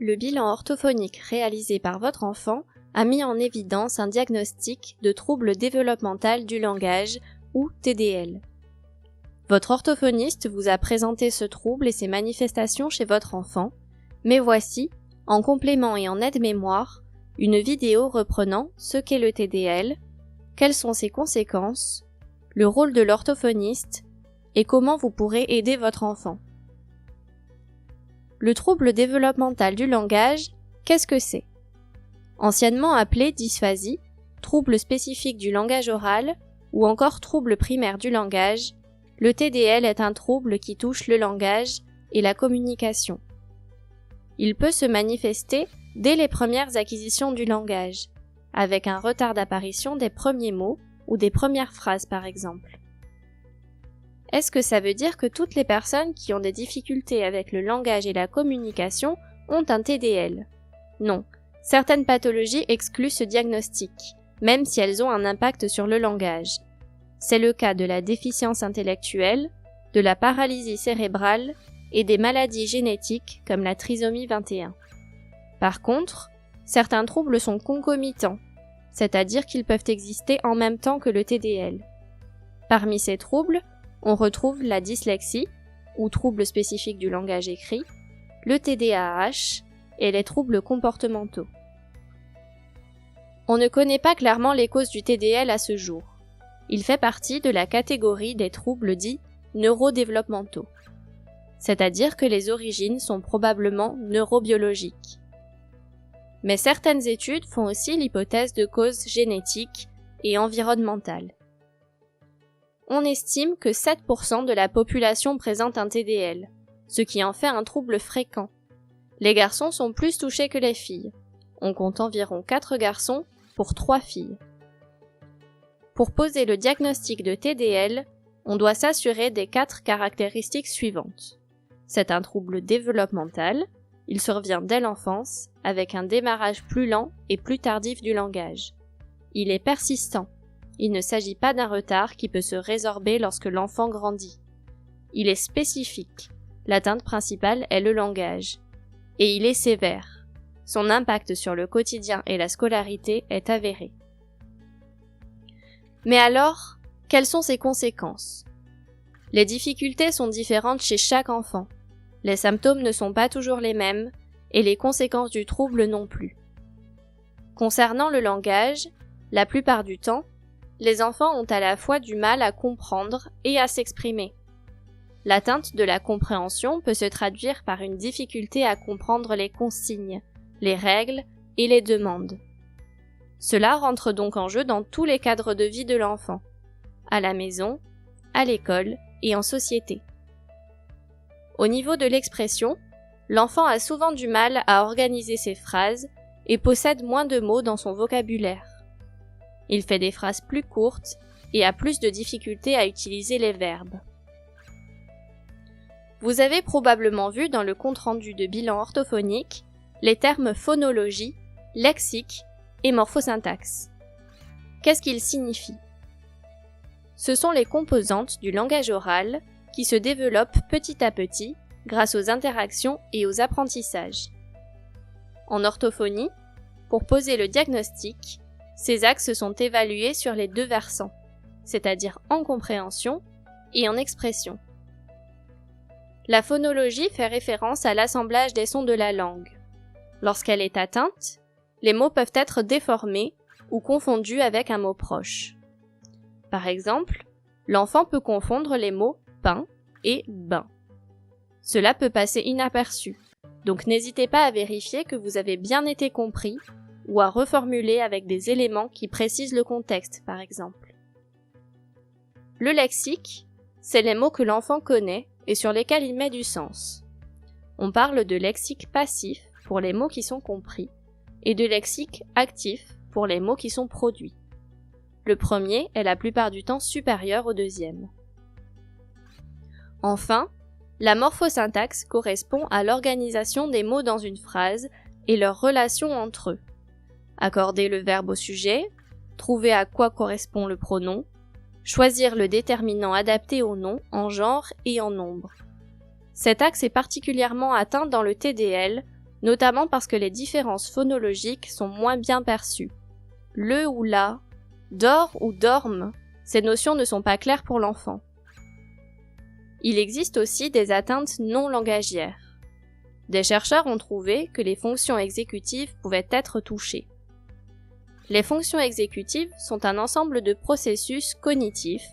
Le bilan orthophonique réalisé par votre enfant a mis en évidence un diagnostic de trouble développemental du langage ou TDL. Votre orthophoniste vous a présenté ce trouble et ses manifestations chez votre enfant, mais voici, en complément et en aide-mémoire, une vidéo reprenant ce qu'est le TDL, quelles sont ses conséquences, le rôle de l'orthophoniste et comment vous pourrez aider votre enfant. Le trouble développemental du langage, qu'est-ce que c'est? Anciennement appelé dysphasie, trouble spécifique du langage oral ou encore trouble primaire du langage, le TDL est un trouble qui touche le langage et la communication. Il peut se manifester dès les premières acquisitions du langage, avec un retard d'apparition des premiers mots ou des premières phrases par exemple. Est-ce que ça veut dire que toutes les personnes qui ont des difficultés avec le langage et la communication ont un TDL? Non, certaines pathologies excluent ce diagnostic, même si elles ont un impact sur le langage. C'est le cas de la déficience intellectuelle, de la paralysie cérébrale et des maladies génétiques comme la trisomie 21. Par contre, certains troubles sont concomitants, c'est-à-dire qu'ils peuvent exister en même temps que le TDL. Parmi ces troubles, on retrouve la dyslexie, ou trouble spécifique du langage écrit, le TDAH et les troubles comportementaux. On ne connaît pas clairement les causes du TDL à ce jour. Il fait partie de la catégorie des troubles dits neurodéveloppementaux, c'est-à-dire que les origines sont probablement neurobiologiques. Mais certaines études font aussi l'hypothèse de causes génétiques et environnementales. On estime que 7% de la population présente un TDL, ce qui en fait un trouble fréquent. Les garçons sont plus touchés que les filles. On compte environ 4 garçons pour 3 filles. Pour poser le diagnostic de TDL, on doit s'assurer des 4 caractéristiques suivantes. C'est un trouble développemental, il survient dès l'enfance, avec un démarrage plus lent et plus tardif du langage. Il est persistant. Il ne s'agit pas d'un retard qui peut se résorber lorsque l'enfant grandit. Il est spécifique. L'atteinte principale est le langage. Et il est sévère. Son impact sur le quotidien et la scolarité est avéré. Mais alors, quelles sont ses conséquences? Les difficultés sont différentes chez chaque enfant. Les symptômes ne sont pas toujours les mêmes et les conséquences du trouble non plus. Concernant le langage, la plupart du temps, les enfants ont à la fois du mal à comprendre et à s'exprimer. L'atteinte de la compréhension peut se traduire par une difficulté à comprendre les consignes, les règles et les demandes. Cela rentre donc en jeu dans tous les cadres de vie de l'enfant, à la maison, à l'école et en société. Au niveau de l'expression, l'enfant a souvent du mal à organiser ses phrases et possède moins de mots dans son vocabulaire. Il fait des phrases plus courtes et a plus de difficultés à utiliser les verbes. Vous avez probablement vu dans le compte-rendu de bilan orthophonique les termes phonologie, lexique et morphosyntaxe. Qu'est-ce qu'ils signifient? Ce sont les composantes du langage oral qui se développent petit à petit grâce aux interactions et aux apprentissages. En orthophonie, pour poser le diagnostic, ces axes sont évalués sur les 2 versants, c'est-à-dire en compréhension et en expression. La phonologie fait référence à l'assemblage des sons de la langue. Lorsqu'elle est atteinte, les mots peuvent être déformés ou confondus avec un mot proche. Par exemple, l'enfant peut confondre les mots pain et bain. Cela peut passer inaperçu, donc n'hésitez pas à vérifier que vous avez bien été compris ou à reformuler avec des éléments qui précisent le contexte, par exemple. Le lexique, c'est les mots que l'enfant connaît et sur lesquels il met du sens. On parle de lexique passif pour les mots qui sont compris et de lexique actif pour les mots qui sont produits. Le premier est la plupart du temps supérieur au deuxième. Enfin, la morphosyntaxe correspond à l'organisation des mots dans une phrase et leur relation entre eux. Accorder le verbe au sujet, trouver à quoi correspond le pronom, choisir le déterminant adapté au nom en genre et en nombre. Cet axe est particulièrement atteint dans le TDL notamment parce que les différences phonologiques sont moins bien perçues. Le ou la, dort ou dorme, ces notions ne sont pas claires pour l'enfant. Il existe aussi des atteintes non langagières. Des chercheurs ont trouvé que les fonctions exécutives pouvaient être touchées. Les fonctions exécutives sont un ensemble de processus cognitifs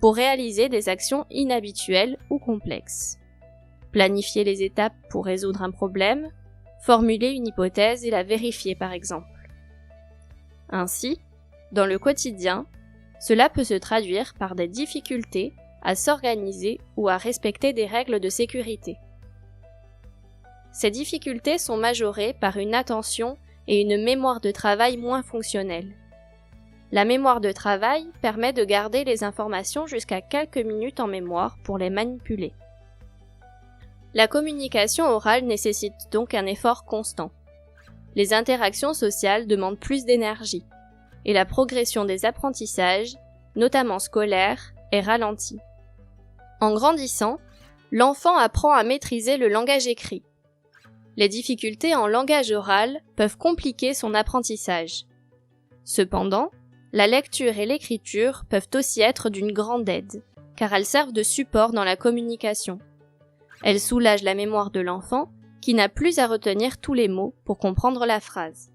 pour réaliser des actions inhabituelles ou complexes. Planifier les étapes pour résoudre un problème, formuler une hypothèse et la vérifier par exemple. Ainsi, dans le quotidien, cela peut se traduire par des difficultés à s'organiser ou à respecter des règles de sécurité. Ces difficultés sont majorées par une attention et une mémoire de travail moins fonctionnelle. La mémoire de travail permet de garder les informations jusqu'à quelques minutes en mémoire pour les manipuler. La communication orale nécessite donc un effort constant. Les interactions sociales demandent plus d'énergie, et la progression des apprentissages, notamment scolaires, est ralentie. En grandissant, l'enfant apprend à maîtriser le langage écrit. Les difficultés en langage oral peuvent compliquer son apprentissage. Cependant, la lecture et l'écriture peuvent aussi être d'une grande aide, car elles servent de support dans la communication. Elles soulagent la mémoire de l'enfant, qui n'a plus à retenir tous les mots pour comprendre la phrase.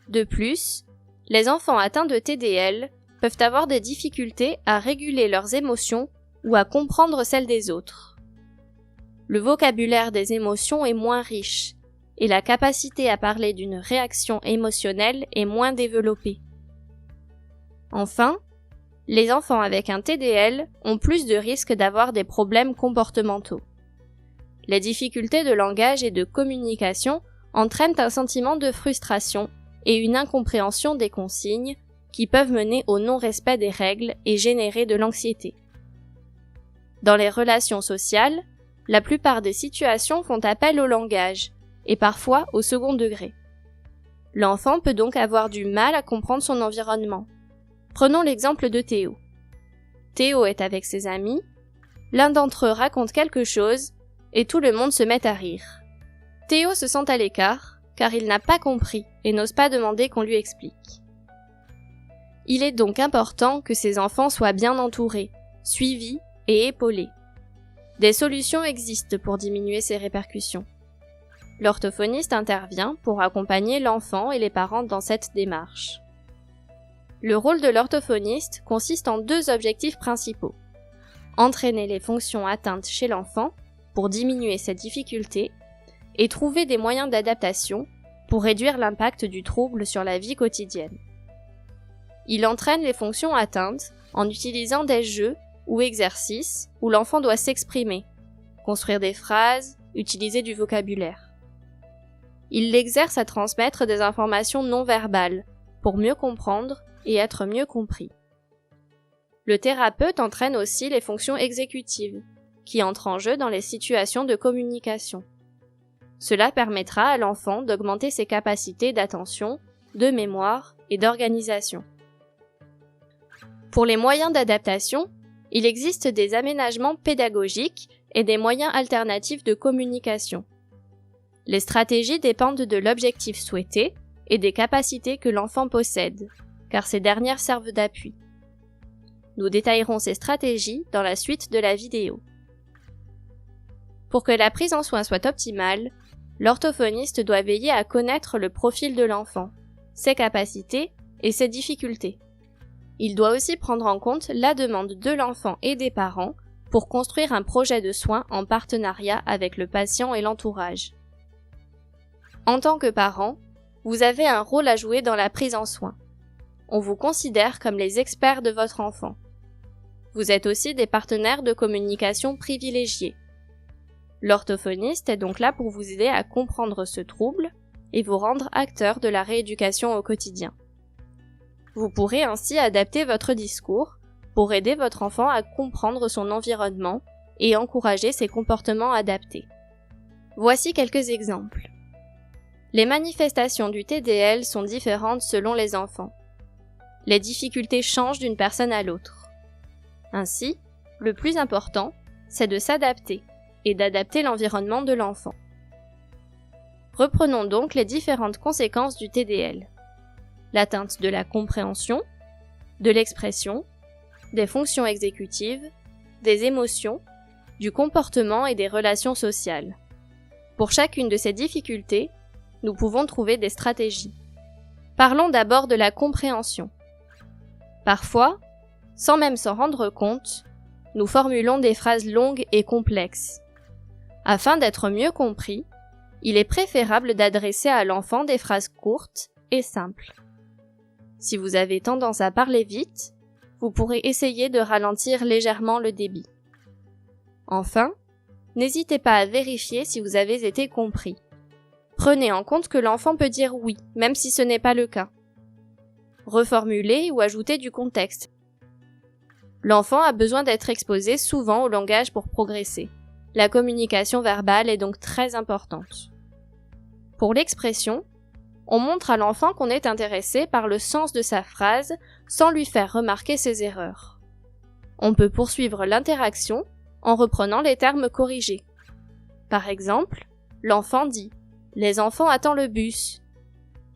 De plus, les enfants atteints de TDL peuvent avoir des difficultés à réguler leurs émotions ou à comprendre celles des autres. Le vocabulaire des émotions est moins riche, et la capacité à parler d'une réaction émotionnelle est moins développée. Enfin, les enfants avec un TDL ont plus de risques d'avoir des problèmes comportementaux. Les difficultés de langage et de communication entraînent un sentiment de frustration et une incompréhension des consignes qui peuvent mener au non-respect des règles et générer de l'anxiété. Dans les relations sociales, la plupart des situations font appel au langage, et parfois au second degré. L'enfant peut donc avoir du mal à comprendre son environnement. Prenons l'exemple de Théo. Théo est avec ses amis, l'un d'entre eux raconte quelque chose, et tout le monde se met à rire. Théo se sent à l'écart, car il n'a pas compris et n'ose pas demander qu'on lui explique. Il est donc important que ses enfants soient bien entourés, suivis et épaulés. Des solutions existent pour diminuer ces répercussions. L'orthophoniste intervient pour accompagner l'enfant et les parents dans cette démarche. Le rôle de l'orthophoniste consiste en deux objectifs principaux. Entraîner les fonctions atteintes chez l'enfant pour diminuer ses difficultés et trouver des moyens d'adaptation pour réduire l'impact du trouble sur la vie quotidienne. Il entraîne les fonctions atteintes en utilisant des jeux ou exercices où l'enfant doit s'exprimer, construire des phrases, utiliser du vocabulaire. Il l'exerce à transmettre des informations non verbales pour mieux comprendre et être mieux compris. Le thérapeute entraîne aussi les fonctions exécutives, qui entrent en jeu dans les situations de communication. Cela permettra à l'enfant d'augmenter ses capacités d'attention, de mémoire et d'organisation. Pour les moyens d'adaptation, il existe des aménagements pédagogiques et des moyens alternatifs de communication. Les stratégies dépendent de l'objectif souhaité et des capacités que l'enfant possède, car ces dernières servent d'appui. Nous détaillerons ces stratégies dans la suite de la vidéo. Pour que la prise en soin soit optimale, l'orthophoniste doit veiller à connaître le profil de l'enfant, ses capacités et ses difficultés. Il doit aussi prendre en compte la demande de l'enfant et des parents pour construire un projet de soins en partenariat avec le patient et l'entourage. En tant que parent, vous avez un rôle à jouer dans la prise en soin. On vous considère comme les experts de votre enfant. Vous êtes aussi des partenaires de communication privilégiés. L'orthophoniste est donc là pour vous aider à comprendre ce trouble et vous rendre acteur de la rééducation au quotidien. Vous pourrez ainsi adapter votre discours pour aider votre enfant à comprendre son environnement et encourager ses comportements adaptés. Voici quelques exemples. Les manifestations du TDL sont différentes selon les enfants. Les difficultés changent d'une personne à l'autre. Ainsi, le plus important, c'est de s'adapter et d'adapter l'environnement de l'enfant. Reprenons donc les différentes conséquences du TDL. L'atteinte de la compréhension, de l'expression, des fonctions exécutives, des émotions, du comportement et des relations sociales. Pour chacune de ces difficultés, nous pouvons trouver des stratégies. Parlons d'abord de la compréhension. Parfois, sans même s'en rendre compte, nous formulons des phrases longues et complexes. Afin d'être mieux compris, il est préférable d'adresser à l'enfant des phrases courtes et simples. Si vous avez tendance à parler vite, vous pourrez essayer de ralentir légèrement le débit. Enfin, n'hésitez pas à vérifier si vous avez été compris. Prenez en compte que l'enfant peut dire oui, même si ce n'est pas le cas. Reformulez ou ajoutez du contexte. L'enfant a besoin d'être exposé souvent au langage pour progresser. La communication verbale est donc très importante. Pour l'expression, on montre à l'enfant qu'on est intéressé par le sens de sa phrase sans lui faire remarquer ses erreurs. On peut poursuivre l'interaction en reprenant les termes corrigés. Par exemple, l'enfant dit « Les enfants attendent le bus ».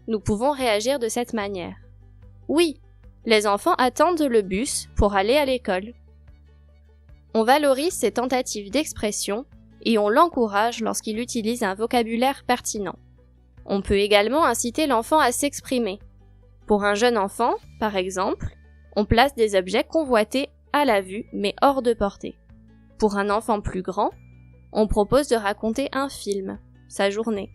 Nous pouvons réagir de cette manière. « Oui, les enfants attendent le bus pour aller à l'école ». On valorise ses tentatives d'expression et on l'encourage lorsqu'il utilise un vocabulaire pertinent. On peut également inciter l'enfant à s'exprimer. Pour un jeune enfant, par exemple, on place des objets convoités à la vue mais hors de portée. Pour un enfant plus grand, on propose de raconter un film, sa journée.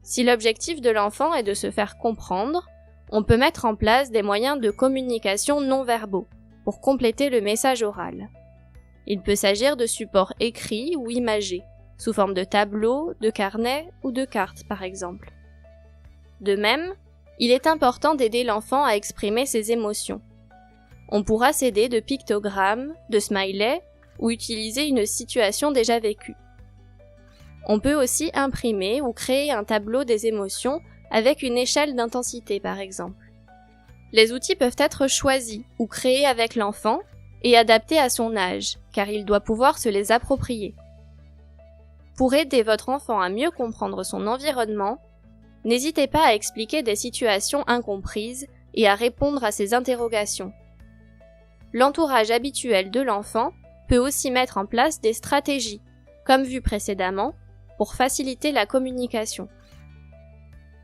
Si l'objectif de l'enfant est de se faire comprendre, on peut mettre en place des moyens de communication non verbaux pour compléter le message oral. Il peut s'agir de supports écrits ou imagés, sous forme de tableaux, de carnets ou de cartes par exemple. De même, il est important d'aider l'enfant à exprimer ses émotions. On pourra s'aider de pictogrammes, de smileys ou utiliser une situation déjà vécue. On peut aussi imprimer ou créer un tableau des émotions avec une échelle d'intensité par exemple. Les outils peuvent être choisis ou créés avec l'enfant et adaptés à son âge, car il doit pouvoir se les approprier. Pour aider votre enfant à mieux comprendre son environnement, n'hésitez pas à expliquer des situations incomprises et à répondre à ses interrogations. L'entourage habituel de l'enfant peut aussi mettre en place des stratégies, comme vu précédemment, pour faciliter la communication.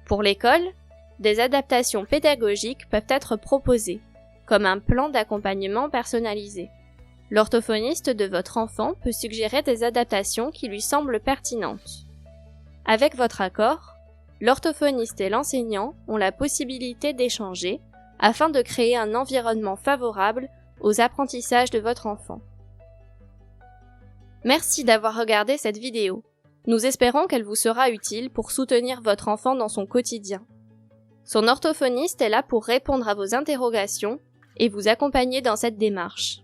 Pour l'école, des adaptations pédagogiques peuvent être proposées, comme un plan d'accompagnement personnalisé. L'orthophoniste de votre enfant peut suggérer des adaptations qui lui semblent pertinentes. Avec votre accord, l'orthophoniste et l'enseignant ont la possibilité d'échanger afin de créer un environnement favorable aux apprentissages de votre enfant. Merci d'avoir regardé cette vidéo. Nous espérons qu'elle vous sera utile pour soutenir votre enfant dans son quotidien. Son orthophoniste est là pour répondre à vos interrogations et vous accompagner dans cette démarche.